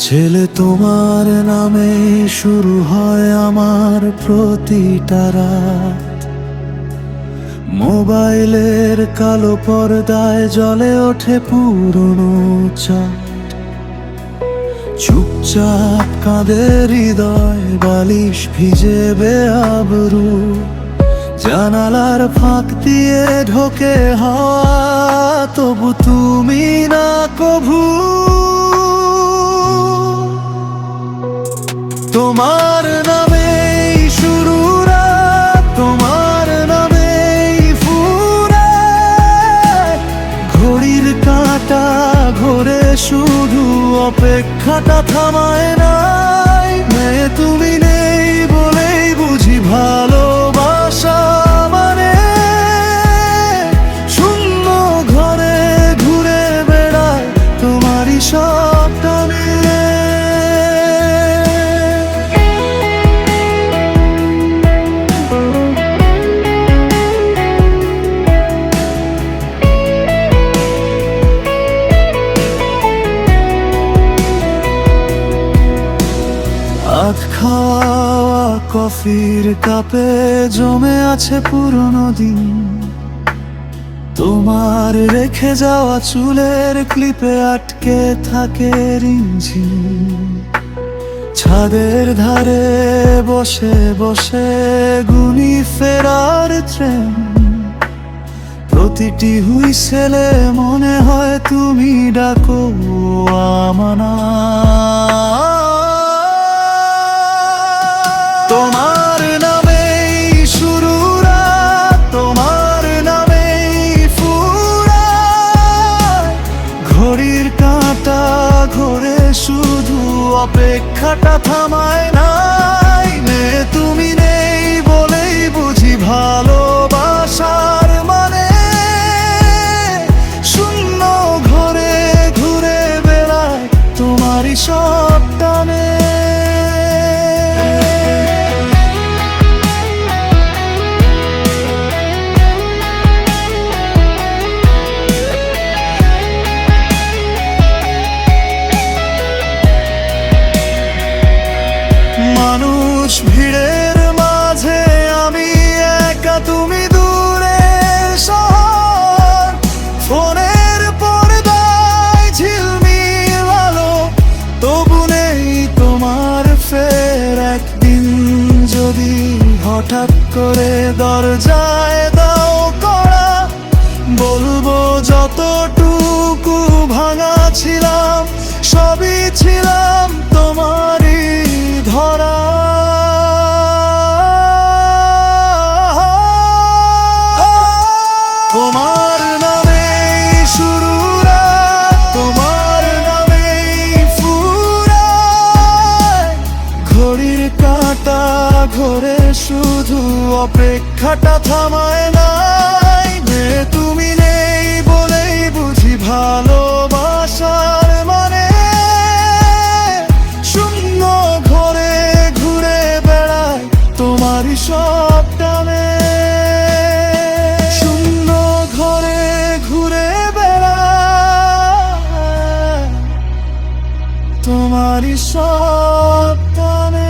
ছেলে তোমার নামে শুরু হয় আমার প্রতিটা রাত। মোবাইলের কালো পর্দায় জ্বলে ওঠে পুরনো চাট। চুপচাপ কাঁদে হৃদয়, বালিশ ভিজে বেআবরু। জানালার ফাঁক দিয়ে ঢোকে হাওয়া, তবু তুমি না কভু। তোমার নামেই শুরু রাত, তোমার নামেই ফুরায়। ঘড়ির কাঁটা ঘোরে শুধু, অপেক্ষাটা থামায় নাই। মেয়ে তুমি নেই বলেই বুঝি ভালোবাসা মানে শূন্য ঘরে ঘুরে বেড়ায় তোমারই সবটা মিলে। আখ খাওয়া কফির কাপে জমে আছে পুরনো দিন। তোমার রেখে যাওয়া চুলের ক্লিপে আটকে থাকে রিমঝিম। ছাদের ধারে বসে বসে গুনি ফেরার ট্রেন। প্রতিটি হুইসেলে মনে হয় তুমি ডাকো আমানা। তোমার নামেই শুরু রাত, তোমার নামেই ফুরায়। ঘড়ির কাঁটা ঘোরে শুধু, অপেক্ষাটা থামায় নাই। মেয়ে তুমি নেই বলেই বুঝি ভালোবাসার মানে শূন্য ঘরে ঘুরে বেড়ায় তোমারই সব টানে। মানুষ ভিড়ের মাঝে আমি একা, তুমি দূরে শহর। ফোনের পর্দায় ঝিলমিল আলো, তবু নেই তোমার ফের। একদিন যদি হঠাৎ করে দরজায় দাও কড়া, বলবো যতটুকু ভাঙা ছিলাম সবই ছিলাম তোমারই ধরা। তোমার নামেই শুরু রাত, তোমার নামেই ফুরায়। ঘড়ির কাঁটা ঘোরে শুধু, অপেক্ষাটা থামায় নাই। মেয়ে তুমি নেই বলেই বুঝি ভালোবাসার মানে শূন্য ঘরে ঘুরে বেড়ায় তোমারই সব টানে। শূন্য ঘরে ঘুরে বেড়ায় তোমারই সব টানে।